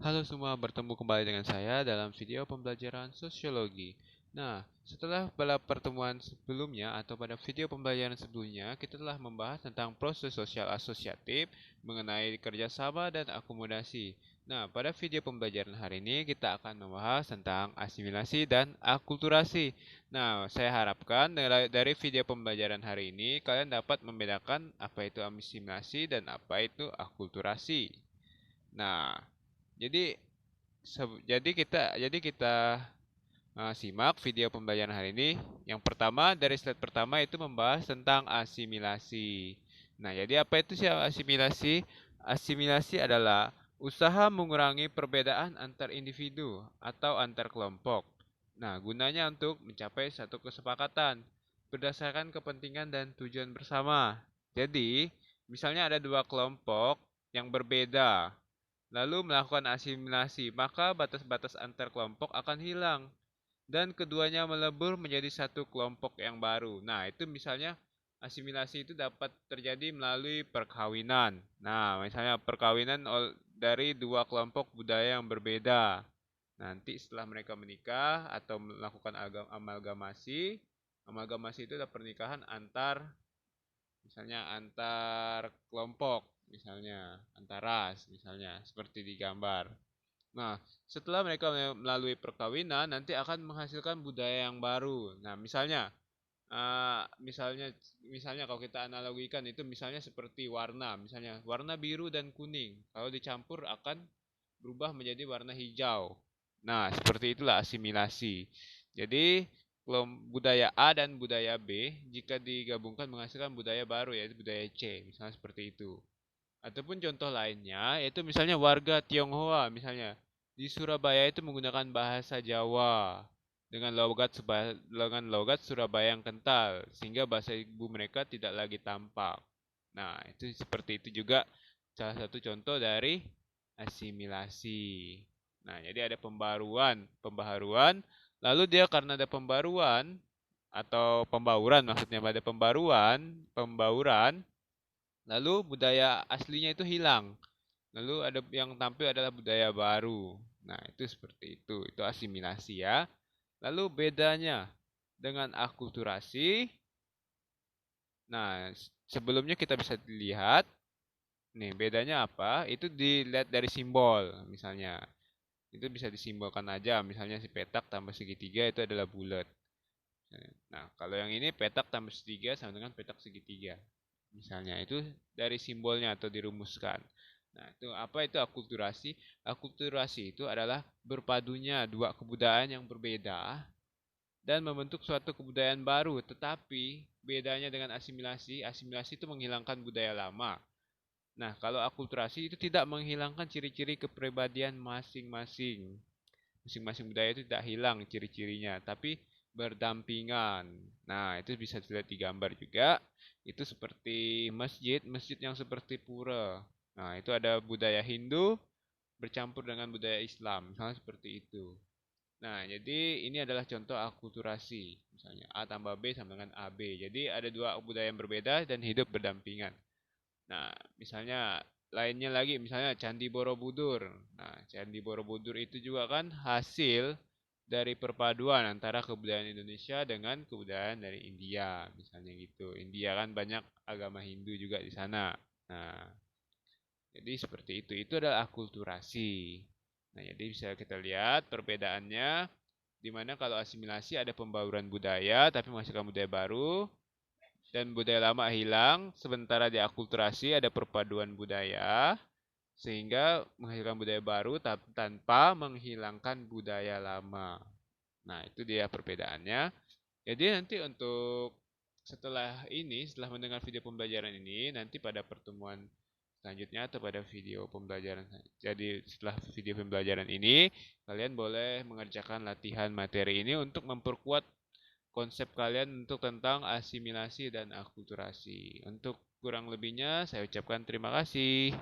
Halo semua, bertemu kembali dengan saya dalam video pembelajaran sosiologi. Nah, setelah pada pertemuan sebelumnya atau pada video pembelajaran sebelumnya, kita telah membahas tentang proses sosial asosiatif mengenai kerjasama dan akomodasi. Nah, pada video pembelajaran hari ini kita akan membahas tentang asimilasi dan akulturasi. Nah, saya harapkan dari video pembelajaran hari ini kalian dapat membedakan apa itu asimilasi dan apa itu akulturasi. Nah, jadi jadi kita simak video pembelajaran hari ini. Yang pertama dari slide pertama itu membahas tentang asimilasi. Nah, jadi apa itu sih asimilasi? Asimilasi adalah usaha mengurangi perbedaan antar individu atau antar kelompok. Nah, gunanya untuk mencapai satu kesepakatan berdasarkan kepentingan dan tujuan bersama. Jadi, misalnya ada dua kelompok yang berbeda lalu melakukan asimilasi, maka batas-batas antar kelompok akan hilang dan keduanya melebur menjadi satu kelompok yang baru. Nah, itu misalnya asimilasi itu dapat terjadi melalui perkawinan. Nah, misalnya perkawinan dari dua kelompok budaya yang berbeda. Nanti setelah mereka menikah atau melakukan amalgamasi, amalgamasi itu adalah pernikahan misalnya antar kelompok, misalnya antar ras, misalnya seperti di gambar. Nah, setelah mereka melalui perkawinan, nanti akan menghasilkan budaya yang baru. Nah, misalnya kalau kita analogikan itu misalnya seperti warna, misalnya warna biru dan kuning. Kalau dicampur akan berubah menjadi warna hijau. Nah, seperti itulah asimilasi. Jadi, budaya A dan budaya B jika digabungkan menghasilkan budaya baru yaitu budaya C, misalnya seperti itu. Ataupun contoh lainnya yaitu misalnya warga Tionghoa misalnya di Surabaya itu menggunakan bahasa Jawa dengan logat Surabaya yang kental sehingga bahasa ibu mereka tidak lagi tampak. Nah, itu seperti itu juga salah satu contoh dari asimilasi. Nah, jadi ada pembaharuan, lalu dia karena ada pembaruan atau pembauran maksudnya ada pembauran, lalu budaya aslinya itu hilang. Lalu ada yang tampil adalah budaya baru. Nah, itu seperti itu. Itu asimilasi ya. Lalu bedanya dengan akulturasi. Nah, sebelumnya kita bisa dilihat. Nih, bedanya apa? Itu dilihat dari simbol, misalnya. Itu bisa disimbolkan aja. Misalnya si petak tambah segitiga itu adalah bulat. Nah, kalau yang ini petak tambah segitiga sama dengan petak segitiga. Misalnya itu dari simbolnya atau dirumuskan. Nah, itu apa itu akulturasi? Akulturasi itu adalah berpadunya dua kebudayaan yang berbeda dan membentuk suatu kebudayaan baru. Tetapi bedanya dengan asimilasi, asimilasi itu menghilangkan budaya lama. Nah, kalau akulturasi itu tidak menghilangkan ciri-ciri kepribadian masing-masing. Masing-masing budaya itu tidak hilang ciri-cirinya, tapi berdampingan. Nah, itu bisa dilihat di gambar juga. Itu seperti masjid, masjid yang seperti pura. Nah, itu ada budaya Hindu bercampur dengan budaya Islam, misalnya seperti itu. Nah, jadi ini adalah contoh akulturasi. Misalnya A tambah B sama dengan AB. Jadi ada dua budaya yang berbeda dan hidup berdampingan. Nah, misalnya lainnya lagi, misalnya Candi Borobudur. Nah, Candi Borobudur itu juga kan hasil dari perpaduan antara kebudayaan Indonesia dengan kebudayaan dari India, misalnya gitu. India kan banyak agama Hindu juga di sana. Nah, jadi seperti itu. Itu adalah akulturasi. Nah, jadi bisa kita lihat perbedaannya di mana kalau asimilasi ada pembauran budaya tapi menghasilkan budaya baru dan budaya lama hilang, sementara di akulturasi ada perpaduan budaya sehingga menghasilkan budaya baru tanpa menghilangkan budaya lama. Nah, itu dia perbedaannya. Jadi nanti untuk setelah mendengar video pembelajaran ini, nanti pada pertemuan selanjutnya atau pada video pembelajaran. Jadi setelah video pembelajaran ini, kalian boleh mengerjakan latihan materi ini untuk memperkuat konsep kalian untuk tentang asimilasi dan akulturasi. Untuk kurang lebihnya, saya ucapkan terima kasih.